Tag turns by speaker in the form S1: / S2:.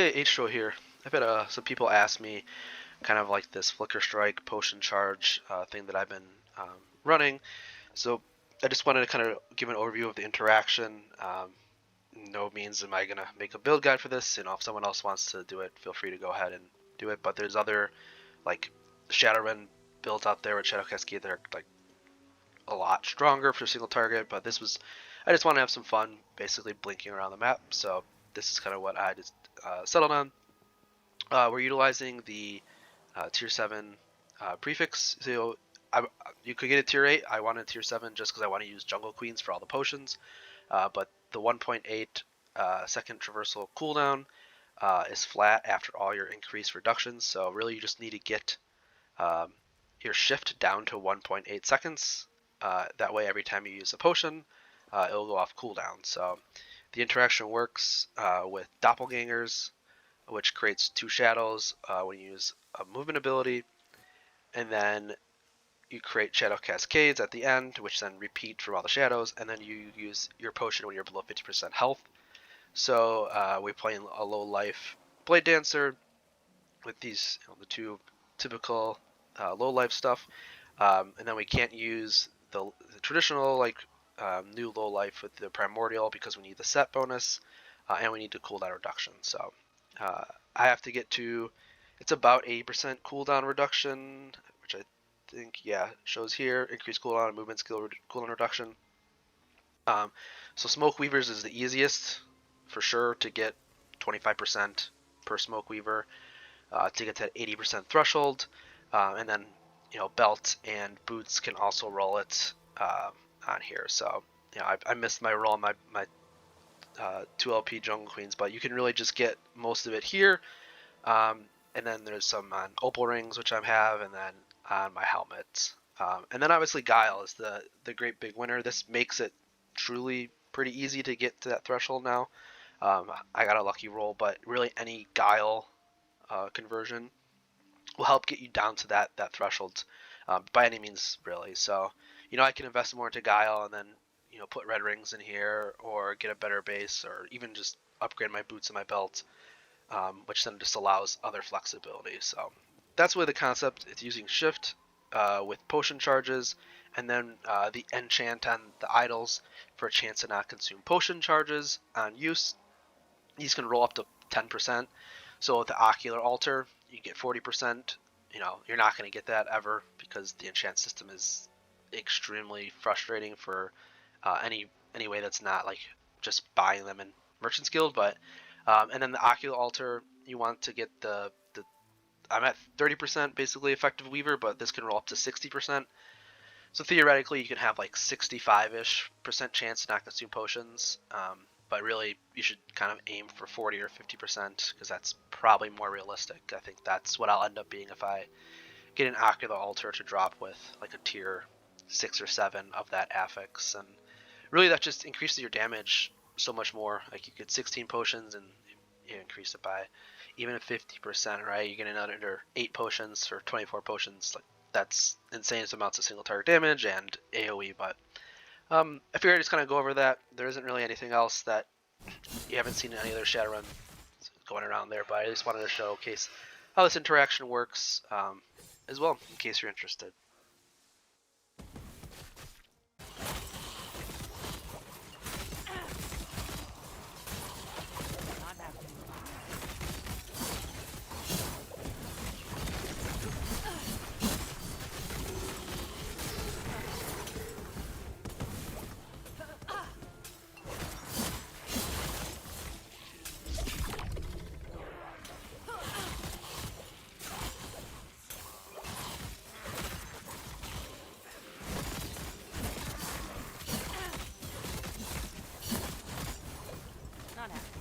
S1: Hey, H-Show here. I've had some people ask me kind of like this Flicker Strike potion charge thing that I've been running. So I just wanted to kind of give an overview of the interaction. No means am I going to make a build guide for this. You know, if someone else wants to do it, feel free to go ahead and do it. But there's other like Shadowrun builds out there with Shadow Cascade that are like a lot stronger for a single target. But this was, I just want to have some fun basically blinking around the map. So this is kind of what I just settled on. We're utilizing the tier 7 prefix. So you could get a tier 8. I wanted tier 7 just because I want to use Jungle Queens for all the potions. But the 1.8 second traversal cooldown is flat after all your increased reductions. So really you just need to get your shift down to 1.8 seconds. That way every time you use a potion, it'll go off cooldown. So the interaction works with Doppelgangers, which creates 2 shadows when you use a movement ability, and then you create shadow cascades at the end, which then repeat from all the shadows, and then you use your potion when you're below 50% health. So we're playing a low life Blade Dancer with these, the 2 typical low life stuff, and then we can't use the traditional new low life with the Primordial because we need the set bonus, and we need the cooldown reduction. So I have to get to, it's about 80% cooldown reduction, which I think, shows here. Increased cooldown, movement skill cooldown reduction. So Smoke Weavers is the easiest, for sure, to get 25% per Smoke Weaver to get to that 80% threshold. And then, Belt and Boots can also roll it on here. So, I missed my roll on my 2 LP Jungle Queens, but you can really just get most of it here. And then there's some on Opal Rings, which I have, and then on my helmet. And then obviously Guile is the great big winner. This makes it truly pretty easy to get to that threshold now. I got a lucky roll, but really any Guile conversion will help get you down to that threshold by any means, really. So, I can invest more into Guile and then, put red rings in here or get a better base or even just upgrade my boots and my belt, which then just allows other flexibility. So that's really the concept. It's using shift with potion charges, and then the enchant on the idols for a chance to not consume potion charges on use. These can roll up to 10%. So with the Ocular Altar, you get 40%. You're not going to get that ever because the enchant system is extremely frustrating for any way that's not like just buying them in Merchant's Guild. But and then the Ocular Altar, you want to get the I'm at 30% basically effective Weaver, but this can roll up to 60%. So theoretically, you can have like 65-ish% chance to not consume potions. But really, you should kind of aim for 40 or 50% because that's probably more realistic. I think that's what I'll end up being if I get an Ocular Altar to drop with like a tier 6 or 7 of that affix. And really, that just increases your damage so much more. Like you get 16 potions and you increase it by even 50%, right? You get another 8 potions for 24 potions. Like that's insane amounts of single target damage and AoE. But I figured I'd just kind of go over that. There isn't really anything else that you haven't seen in any other Shadowrun going around there, but I just wanted to showcase how this interaction works as well, in case you're interested.
S2: Not happening.